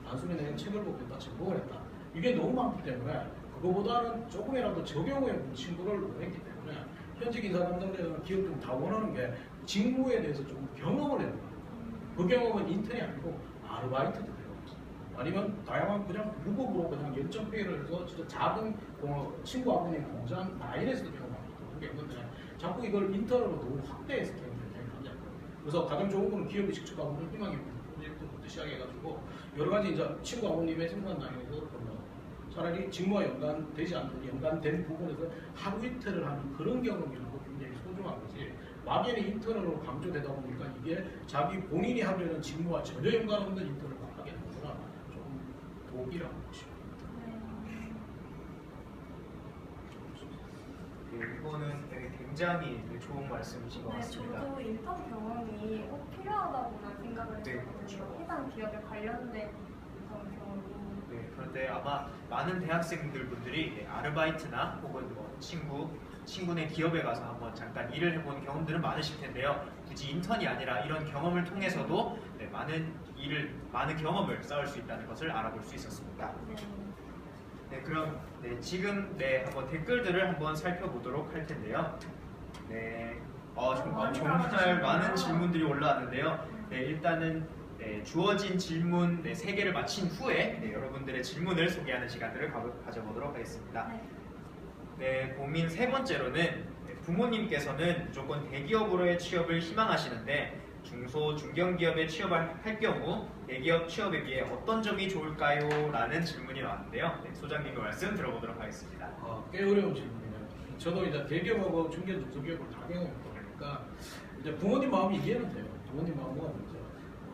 단순히 내가 책을 보고 했다, 전공을 했다. 이게 너무 많기 때문에 그거보다는 조금이라도 적용해 본 친구를 원했기 때문에 현직 인사 담당자나 기업들은 다 원하는 게 직무에 대해서 좀 경험을 해야 됩니다. 그 경험은 인턴이 아니고 아르바이트도 돼요. 아니면 다양한 그냥 무급으로 그냥 연점페이를 해서 진짜 작은 친구하고 있는 공장 라인에서도 경험합니다. 그게 있는데 자꾸 이걸 인턴으로 너무 확대해서 경험을 하냐. 그래서 가장 좋은 거는 기업이 직접 가보는 희망이 프로젝트부터 시작해가지고 여러 가지 이제 친구 아버님의 생산 라인에서 차라리 직무와 연관되지 않는 연관된 부분에서 하루 이틀을 하는 그런 경험이라는 거 굉장히 소중한 거지. 막연히 인턴으로 강조되다 보니까 이게 자기 본인이 하려는 직무와 전혀 연관 없는 인턴을 하게 되는 거라 조금 독이라고 보시면 네, 이거는 되게 굉장히 좋은 말씀이신 것 네, 같습니다. 저도 인턴 경험이 꼭 필요하다고만 생각을 네, 했거든요. 그렇죠. 해당 기업에 관련된 인턴 경험이. 네, 그런데 아마 많은 대학생들 분들이 아르바이트나 혹은 친구네 기업에 가서 한번 잠깐 일을 해본 경험들은 많으실 텐데요. 굳이 인턴이 아니라 이런 경험을 통해서도 네, 많은 경험을 쌓을 수 있다는 것을 알아볼 수 있었습니다. 네. 네, 그럼 지금 한번 댓글들을 한번 살펴보도록 할 텐데요. 네, 정말 많은 질문들이 올라왔는데요. 네, 일단은 주어진 질문 3개를 마친 후에 여러분들의 질문을 소개하는 시간들을 가져보도록 하겠습니다. 네, 고민 세 번째로는 부모님께서는 무조건 대기업으로의 취업을 희망하시는데 중견기업에 취업을 할 경우 대기업 취업에 비해 어떤 점이 좋을까요? 라는 질문이 나왔는데요. 네, 소장님의 말씀 들어보도록 하겠습니다. 꽤 어려운 질문이네요. 저도 이제 대기업하고 중견 중소기업을 다 경험했다 보니까 이제 부모님 마음이 이해는 돼요. 부모님 마음은 이제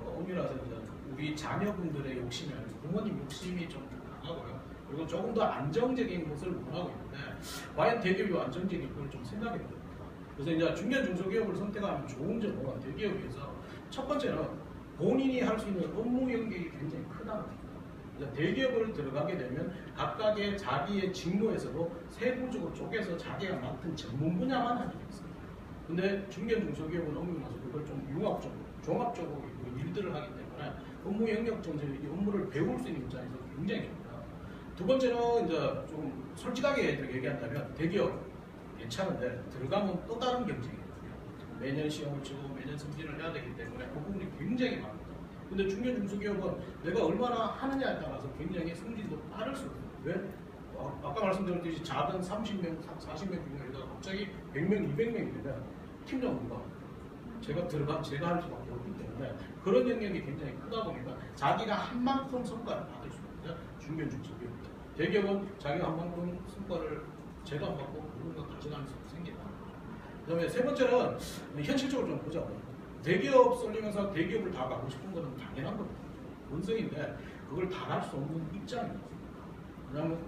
엄밀해서 이제 우리 자녀분들의 욕심이 아니고 부모님 욕심이 좀 강하고요. 그리고 조금 더 안정적인 것을 원하고 있는데 과연 대기업이 안정적인 걸 좀 생각해 봅니다. 그래서 이제 중견 중소기업을 선택하면 좋은 점은 대기업에 비해서 첫 번째는 본인이 할 수 있는 업무 영역이 굉장히 크다는 겁니다. 이제 대기업을 들어가게 되면 각각의 자기의 직무에서도 세부적으로 쪼개서 자기가 맡은 전문 분야만 하게 있습니다. 근데 중견 중소기업은 엄밀해서 그걸 좀 융합적으로 종합적으로 일들을 하기 때문에 업무 영역 전체 이 업무를 배울 수 있는 입장에서 굉장히 좋습니다. 두 번째는 이제 좀 솔직하게 얘기한다면 대기업 괜찮은데 들어가면 또 다른 경쟁이에요. 매년 시험을 치고 매년 승진을 해야 되기 때문에 그 부분이 굉장히 많습니다. 근데 중견 중소기업은 내가 얼마나 하느냐에 따라서 굉장히 승진도 빠를 수 있어요. 왜? 아까 말씀드렸듯이 작은 30명, 40명 중에서 갑자기 100명, 200명이 되면 팀장 누가 제가 할 수밖에 없기 때문에 그런 영역이 굉장히 크다 보니까 자기가 한 만큼 성과를 받을 수 있는 중견 중소기업. 대기업은 자기가 한 만큼 성과를 제가 안 받고 누군가 가져가는 수 생긴다. 그다음에 세 번째는 현실적으로 좀 보자고요. 대기업 쏠리면서 대기업을 다 가고 싶은 것은 당연한 겁니다. 본성인데 그걸 다 할 수 없는 입장입니다. 왜냐하면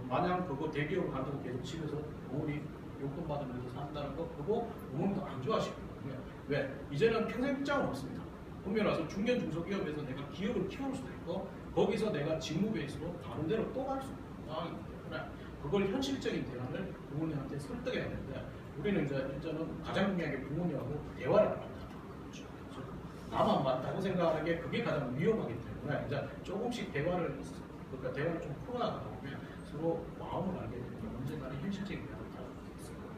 마냥 그거 대기업을 간다고 계속 집에서 어머니 용돈 받으면서 산다는 거 그거 어머니도 안 좋아하시거든요. 왜? 이제는 평생 직장은 없습니다. 분명히 와서 중견 중소기업에서 내가 기업을 키울 수도 있고 거기서 내가 직무 베이스로 다른 데로 또 갈 수 있는 상황이기 때문에 그걸 현실적인 대안을 부모님한테 설득해야 되는데 우리는 이제 일단은 가장 중요한 게 부모님하고 대화를 안 한다. 그렇죠? 나만 맞다고 생각하는 게 그게 가장 위험하기 때문에 이제 조금씩 대화를 좀 풀어나가다 보면 서로 마음을 알게 되면 언젠가는 현실적인 대화를 다룰 수 있을 거예요.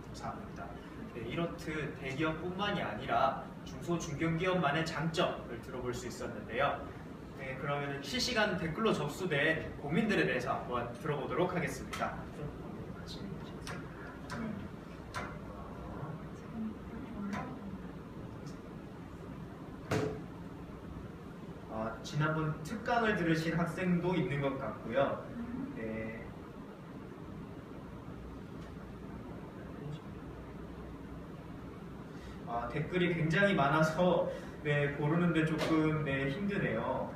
감사합니다. 네, 이렇듯 대기업뿐만이 아니라 중소 중견기업만의 장점을 들어볼 수 있었는데요. 네, 그러면 실시간 댓글로 접수된 고민들에 대해서 한번 들어보도록 하겠습니다. 지난번 특강을 들으신 학생도 있는 것 같고요. 네. 댓글이 굉장히 많아서 네, 고르는데 조금 힘드네요.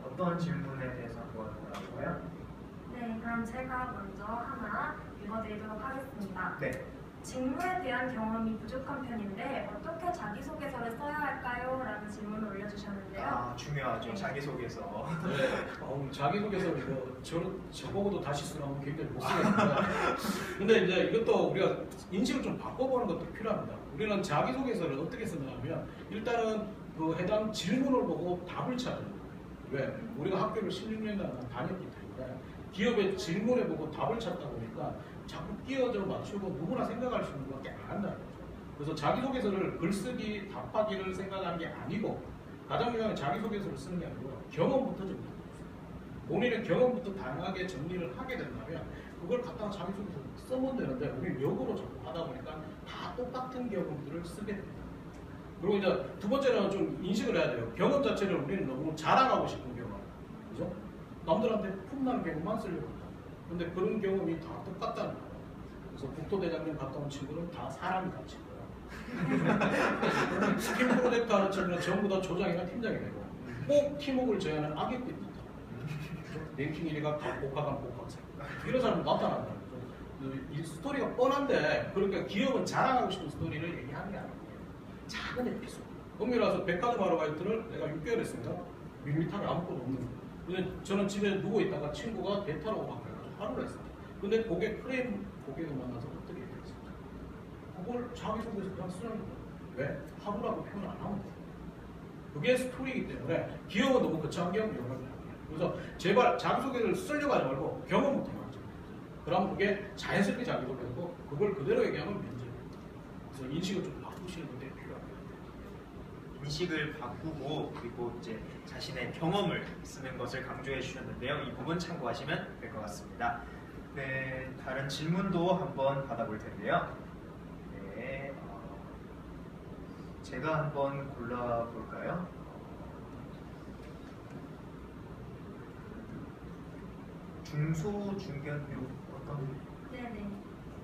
어떤 질문에 대해서 한번 알아볼까요? 네, 그럼 제가 먼저 하나 읽어드리도록 하겠습니다. 네. 직무에 대한 경험이 부족한 편인데 어떻게 자기소개서를 써야 할까요? 라는 질문을 올려주셨는데요. 중요하죠. 네. 자기소개서. 네. 자기소개서 이거 저보고도 다시 쓰라면 굉장히 못 쓰겠는데 근데 이제 이것도 우리가 인식을 좀 바꿔보는 것도 필요합니다. 우리는 자기소개서를 어떻게 쓰냐면 일단은 그 해당 질문을 보고 답을 찾아요. 왜? 우리가 학교를 16년간 다녔기 때문에 기업의 질문을 보고 답을 찾다 보니까 자꾸 끼어들어 맞추고 누구나 생각할 수 있는 것밖에 안 한다는 거죠. 그래서 자기소개서를 글쓰기, 답하기를 생각하는 게 아니고 가장 중요한 자기소개서를 쓰는 게 아니고 경험부터 정리하는 거죠. 본인의 경험부터 다양하게 정리를 하게 된다면 그걸 갖다가 자기소개서 써면 되는데 우리 역으로 자꾸 하다 보니까 다 똑같은 경험들을 쓰게 됩니다. 그리고 이제 두 번째는 좀 인식을 해야 돼요. 경험 자체를 우리는 너무 자랑하고 싶은 경험. 그죠? 남들한테 품나는 경험만 쓰려고 한다. 근데 그런 경험이 다 똑같다는 거예요. 그래서 국토대장님 갔다 온 친구는 다 사람이 다 친구야. 팀 프로젝트 하는 친구는 전부 다 조장이나 팀장이 되고 꼭 팀워크를 제안하는 악역도 있다. 랭킹 1위가 복학한 복학생. 이런 사람은 나타난다는 거죠. 이 스토리가 뻔한데 그러니까 기업은 자랑하고 싶은 스토리를 얘기하는 게 아니에요. 작은 에피소드. 엄밀히 와서 백화점 아르바이트를 내가 6개월 했습니다. 밋밋하게 아무것도 없는 거예요. 근데 저는 집에 누워있다가 친구가 대타라고 바꿔가지고 하루를 했습니다. 근데 고객 프레임 고객을 만나서 어떻게 했습니까? 그걸 자기소개서 그냥 쓰는 거예요. 왜? 하루라고 표현 안 하면 돼요. 그게 스토리이기 때문에 기업은 너무 거창한 경험을 이용하지 않아요. 그래서 제발 자기소개를 쓰려고 하지 말고 경험부터 해야죠. 그럼 그게 자연스럽게 자기소개고 그걸 그대로 얘기하면 면제입니다. 그래서 인식을 좀 바꾸시는 게 필요합니다. 인식을 바꾸고 그리고 이제 자신의 경험을 쓰는 것을 강조해 주셨는데요. 이 부분 참고하시면 될 것 같습니다. 네, 다른 질문도 한번 받아볼 텐데요. 네, 제가 한번 골라볼까요? 중소, 중견, 어떤? 네네.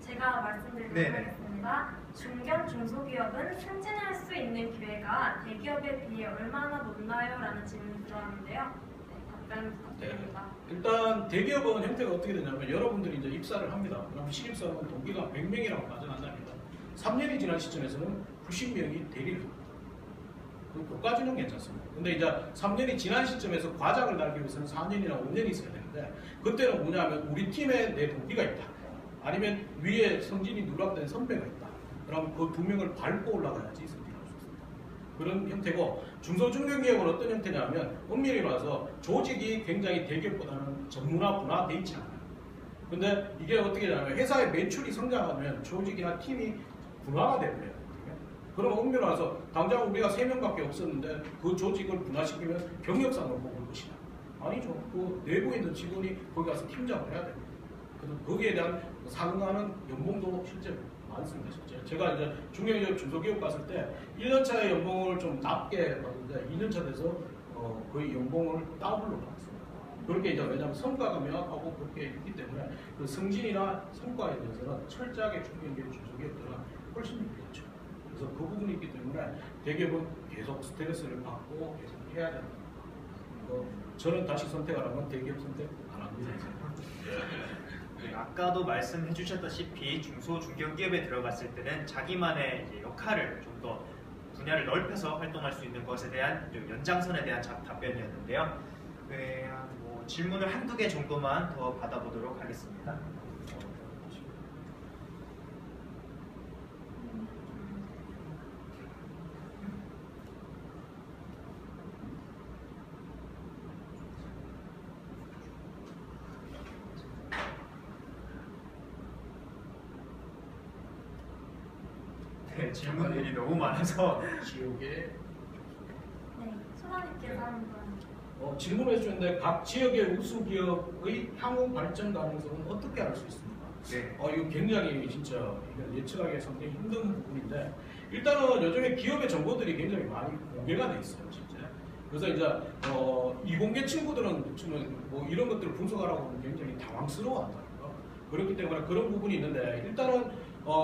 제가 말씀드리도록 네네. 하겠습니다. 중견 중소기업은 승진할 수 있는 기회가 대기업에 비해 얼마나 높나요? 라는 질문이 들어왔는데요. 네, 답변 부탁드립니다. 일단 대기업은 형태가 어떻게 되냐면 여러분들이 이제 입사를 합니다. 그럼 신입사원은 동기가 100명이라고 가정한답니다. 3년이 지난 시점에서는 90명이 대리를 합니다. 그까지는 괜찮습니다. 근데 이제 3년이 지난 시점에서 과장을 달기 위해서는 4년이나 5년이 있어야 되는데 그때는 뭐냐면 우리 팀에 내 동기가 있다. 아니면 위에 성진이 누락된 선배가 있다. 그럼 그 두 명을 밟고 올라가야지 승진할 수 있습니다. 그런 형태고 중소중견기업은 어떤 형태냐면 엄밀히 말해서 조직이 굉장히 대기업보다는 전문화분화돼 있지 않아요. 근데 이게 어떻게 되냐면 회사의 매출이 성장하면 조직이나 팀이 분화가 되버려요. 그럼 엄밀히 말해서 당장 우리가 3명밖에 없었는데 그 조직을 분화시키면 경력상을 뽑을 것이다. 아니죠. 그 내부에 있는 직원이 거기 가서 팀장을 해야 됩니다. 그래서 거기에 대한 상응하는 연봉도 실제 많습니다. 실제. 제가 이제 중견기업, 중소기업 갔을 때 1년차의 연봉을 좀 낮게 받는데 2년차 돼서 거의 연봉을 더블로 받았습니다. 그렇게 이제 왜냐하면 성과가 명확하고 그렇게 있기 때문에 그 승진이나 성과에 대해서는 철저하게 중견기업, 중소기업들은 훨씬 유리하죠. 그래서 그 부분이 있기 때문에 대기업은 계속 스트레스를 받고 계속 해야 된다. 저는 다시 선택하라면 대기업 선택 안 합니다. 네, 아까도 말씀해 주셨다시피 중소 중견기업에 들어갔을 때는 자기만의 이제 역할을 좀 더 분야를 넓혀서 활동할 수 있는 것에 대한 좀 연장선에 대한 답변이었는데요. 네, 뭐 질문을 한두 개 정도만 더 받아보도록 하겠습니다. 네, 질문들이 너무 많아서 지역의 네, 소나님께서 한번. 질문해 주셨는데 각 지역의 우수 기업의 향후 발전 가능성은 어떻게 알 수 있습니까? 네. 이거 굉장히 진짜 이건 예측하기 상당히 힘든 부분인데 일단은 요즘에 기업의 정보들이 굉장히 많이 공개가 돼 있어요, 진짜. 그래서 이제 이공계 친구들은 뭐 이런 것들을 분석하라고 하면 굉장히 당황스러워한다니까. 그렇기 때문에 그런 부분이 있는데 일단은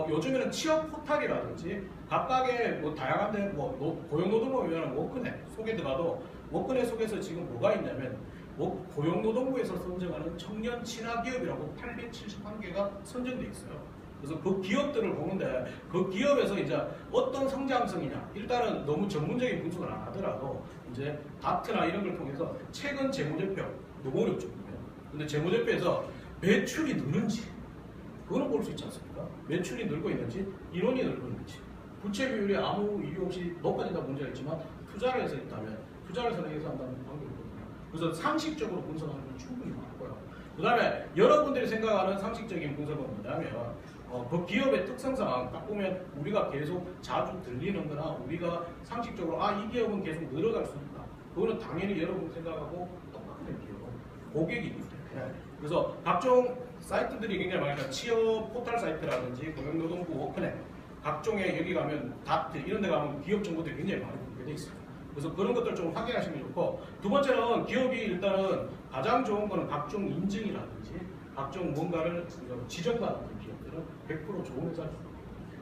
요즘에는 취업 포탈이라든지 각각의 뭐 다양한데 뭐 고용노동부에 워크넷 속에 들어가도 워크넷 속에서 지금 뭐가 있냐면 고용노동부에서 선정하는 청년 친화기업이라고 871개가 선정돼 있어요. 그래서 그 기업들을 보는데 그 기업에서 이제 어떤 성장성이냐 일단은 너무 전문적인 분석을 안 하더라도 이제 다트나 이런 걸 통해서 최근 재무제표 너무 어렵죠. 근데 재무제표에서 매출이 느는지 그거는 볼 수 있지 않습니까? 매출이 늘고 있는지 인원이 늘고 있는지 부채 비율이 아무 이유 없이 높아진다 문제가 있지만 투자를 해서 있다면 투자를 선행해서 한다는 방법이 있거든요. 그래서 상식적으로 분석하는 건 충분히 맞고요. 그 다음에 여러분들이 생각하는 상식적인 분석은 뭐냐면 그 기업의 특성상 딱 보면 우리가 계속 자주 들리는 거나 우리가 상식적으로 이 기업은 계속 늘어갈 수 있다. 그거는 당연히 여러분 생각하고 똑같은 기업은 고객이기 때문에 그래서 각종 사이트들이 굉장히 많으니까 취업 포털 사이트라든지 고용노동부 워크넷 각종의 여기 가면 다트 이런 데 가면 기업 정보들이 굉장히 많이 공개되어 있어요. 그래서 그런 것들 좀 확인하시면 좋고 두 번째는 기업이 일단은 가장 좋은 거는 각종 인증이라든지 각종 뭔가를 지정받는 기업들은 100% 좋은 회사를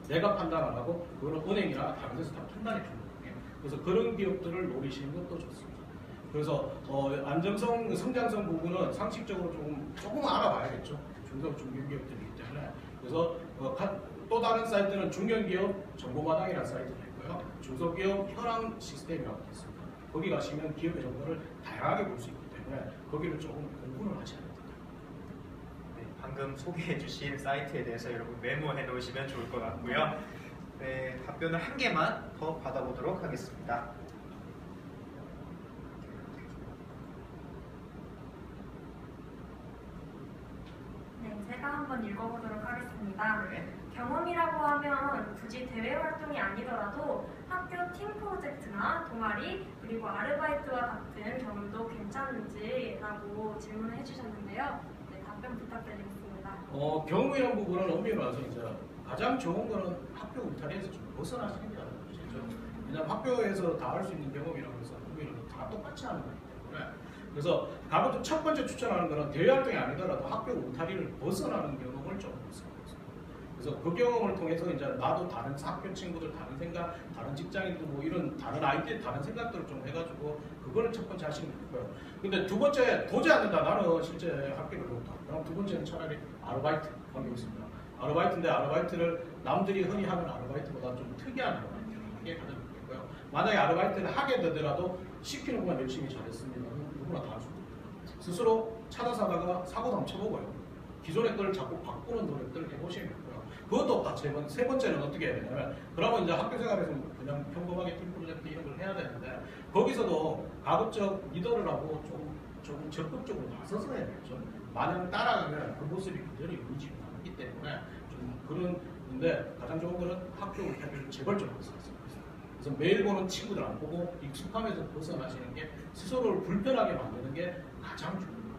내가 판단 안 하고 그거는 은행이나 다른 데서 다 판단해 주는 거예요. 그래서 그런 기업들을 노리시는 것도 좋습니다. 그래서 안정성, 성장성 부분은 상식적으로 조금 알아봐야겠죠. 중소 중견기업들이기 때문에 그래서 또 다른 사이트는 중견기업 정보마당이라는 사이트가 있고요. 중소기업 현황 시스템이라고 있습니다. 거기 가시면 기업의 정보를 다양하게 볼 수 있기 때문에 거기를 조금 공부를 하셔야 됩니다. 네, 방금 소개해 주신 사이트에 대해서 여러분 메모해 놓으시면 좋을 것 같고요. 네, 답변을 한 개만 더 받아보도록 하겠습니다. 네, 제가 한번 읽어보도록 하겠습니다. 네. 경험이라고 하면 굳이 대외 활동이 아니더라도 학교 팀 프로젝트나 동아리 그리고 아르바이트와 같은 경험도 괜찮은지라고 질문을 해주셨는데요. 네, 답변 부탁드리겠습니다. 경험이라는 부분은 엄밀히 말해서 이제 가장 좋은 거는 학교 울타리에서 좀 벗어나시는 게 아니죠. 왜냐하면 학교에서 다 할 수 있는 경험이라고 해서 우리는 다 똑같이 하는 거기 때문에 그래서 가급적 첫 번째 추천하는 거는 대외 활동이 아니더라도 학교 울타리를 벗어나는 경험을 좀 있습니다. 그래서 그 경험을 통해서 이제 나도 다른 학교 친구들, 다른 생각, 다른 직장인들 뭐 이런 다른 아이디어, 다른 생각들을 좀 해가지고 그거를 첫 번째 하시면 되고요. 근데 두 번째 도저히 안 된다. 나는 실제 학교를 못한다. 그럼 두 번째는 차라리 아르바이트 하고 있습니다. 아르바이트인데 아르바이트를 남들이 흔히 하는 아르바이트보다 좀 특이한 아르바이트를 하게 가장 좋겠고요. 만약에 아르바이트를 하게 되더라도 시키는 것만 열심히 잘했으면 누구나 다 할 수 있습니다. 스스로 찾아서 하다가 사고도 한번 쳐보고요. 기존의 걸 자꾸 바꾸는 노력들을 해보시면 되고요. 그것도 없다. 세 번째는 어떻게 해야 되냐면, 그러면 이제 학교 생활에서 그냥 평범하게 팀 프로젝트 이런 걸 해야 되는데, 거기서도 가급적 리더를 하고 조금 적극적으로 나서서 해야 돼요. 좀 마냥 따라가면 그 모습이 그대로 이루어지지 않기 때문에 좀 그런데 가장 좋은 거는 학교 회의를 제발 좀 했어요. 그래서 매일 보는 친구들 안 보고 익숙함에서 벗어나시는 게 스스로를 불편하게 만드는 게 가장 중요합니다.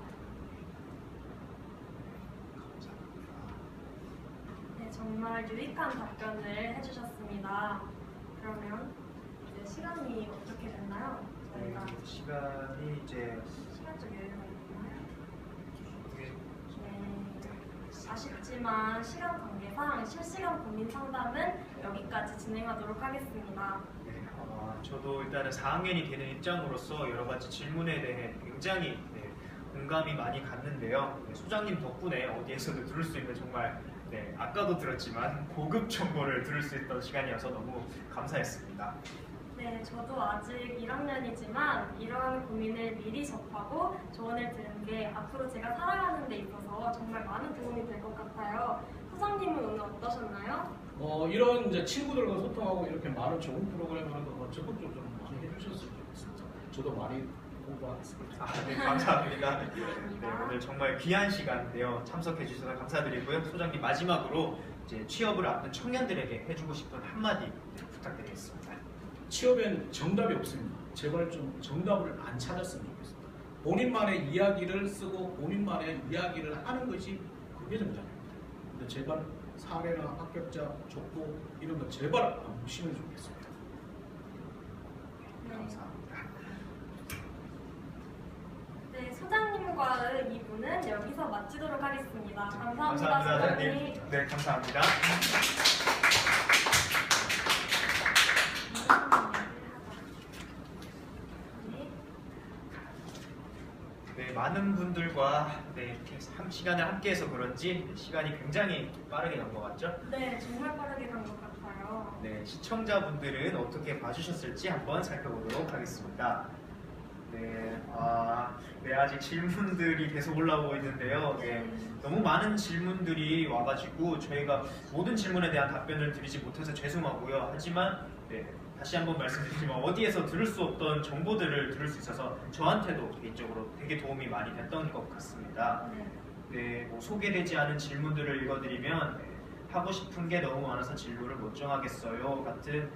네, 정말 유익한 답변을 해주셨습니다. 그러면 이제 시간이 어떻게 됐나요? 저희가 시간이 이제 시간적 여유가 있나요? 어떻게 네, 아쉽지만 시간 관계상 실시간 고민 상담은 여기까지 진행하도록 하겠습니다. 저도 일단은 4학년이 되는 입장으로서 여러 가지 질문에 대해 굉장히 공감이 많이 갔는데요. 소장님 덕분에 어디에서도 들을 수 있는 정말 아까도 들었지만 고급 정보를 들을 수 있던 시간이어서 너무 감사했습니다. 네, 저도 아직 1학년이지만 이러한 고민을 미리 접하고 조언을 들은 게 앞으로 제가 살아가는 데 있어서 정말 많은 도움이 될 것 같아요. 소장님은 오늘 어떠셨나요? 이런 이제 친구들과 소통하고 이렇게 많은 좋은 프로그램 하는 거 적극적으로 좀 많이 해주셨으면 좋겠습니다. 저도 많이 공부하겠습니다. 네, 감사합니다. 오늘 정말 귀한 시간인데요. 참석해 주셔서 감사드리고요. 소장님 마지막으로 이제 취업을 앞둔 청년들에게 해주고 싶은 한마디 부탁드리겠습니다. 취업엔 정답이 없습니다. 제발 좀 정답을 안 찾았으면 좋겠습니다. 본인만의 이야기를 쓰고 본인만의 이야기를 하는 것이 그게 정답입니다. 근데 제발 사례나 합격자, 족보 이런 거 제발 안 보시면 좋겠습니다. 감사합니다. 네, 소장님과의 2부는 여기서 마치도록 하겠습니다. 감사합니다, 감사합니다. 소장님. 네, 감사합니다. 네, 많은 분들과 이렇게 시간을 함께해서 그런지 시간이 굉장히 빠르게 넘어갔죠. 네, 정말 빠르게 간 것 같아요. 네, 시청자분들은 어떻게 봐주셨을지 한번 살펴보도록 하겠습니다. 아직 질문들이 계속 올라오고 있는데요. 너무 많은 질문들이 와가지고 저희가 모든 질문에 대한 답변을 드리지 못해서 죄송하고요. 하지만 다시 한번 말씀드리지만 어디에서 들을 수 없던 정보들을 들을 수 있어서 저한테도 개인적으로 되게 도움이 많이 됐던 것 같습니다. 소개되지 않은 질문들을 읽어드리면 하고 싶은 게 너무 많아서 진로를 못 정하겠어요 같은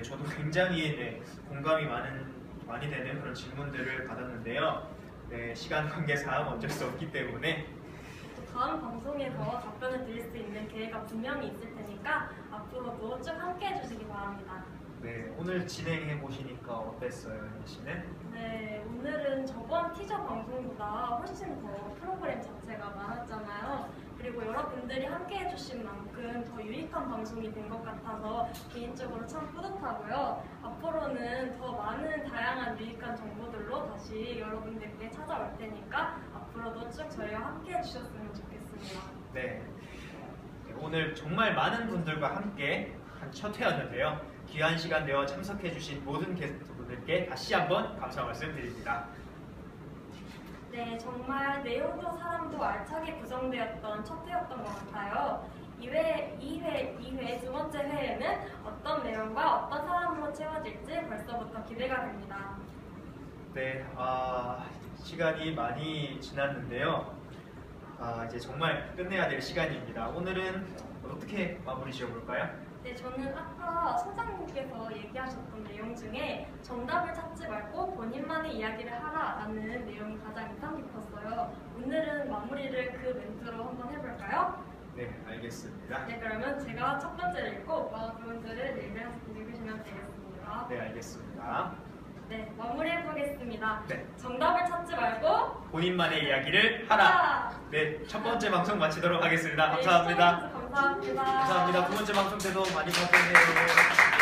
저도 굉장히 공감이 많이 되는 그런 질문들을 받았는데요. 시간 관계상 어쩔 수 없기 때문에 다음 방송에서 답변을 드릴 수 있는 기회가 분명히 있을 테니까 앞으로도 쭉 함께 해주시기 바랍니다. 오늘 진행해 보시니까 어땠어요, 혜니 씨는? 네, 오늘은 저번 티저 방송보다 훨씬 더 프로그램 자체가 많았잖아요. 그리고 여러분들이 함께 해주신 만큼 더 유익한 방송이 된 것 같아서 개인적으로 참 뿌듯하고요. 앞으로는 더 많은 다양한 유익한 정보들로 다시 여러분들께 찾아올 테니까 앞으로도 쭉 저희와 함께 해주셨으면 좋겠습니다. 오늘 정말 많은 분들과 함께 한 첫 회였는데요. 귀한 시간 내어 참석해주신 모든 게스트분들께 다시 한번 감사 말씀드립니다. 네, 정말 내용도 사람도 알차게 구성되었던 첫 회였던 것 같아요. 2회 두 번째 회에는 어떤 내용과 어떤 사람으로 채워질지 벌써부터 기대가 됩니다. 시간이 많이 지났는데요. 이제 정말 끝내야 될 시간입니다. 오늘은 어떻게 마무리 지어볼까요? 네, 저는 아까 소장님께서 얘기하셨던 내용 중에 정답을 찾지 말고 본인만의 이야기를 하라라는 내용이 가장 인상 깊었어요. 오늘은 마무리를 그 멘트로 한번 해볼까요? 네, 알겠습니다. 네, 그러면 제가 첫 번째를 읽고 여러분들을 읽으시면 되겠습니다. 네, 알겠습니다. 네, 마무리해보겠습니다. 네. 정답을 찾지 말고 본인만의 이야기를 하라. 네, 첫 번째 방송 마치도록 하겠습니다. 감사합니다. 네, 시청해주셔서 감사합니다. 감사합니다. 두 번째 방송 때도 많이 봐주세요.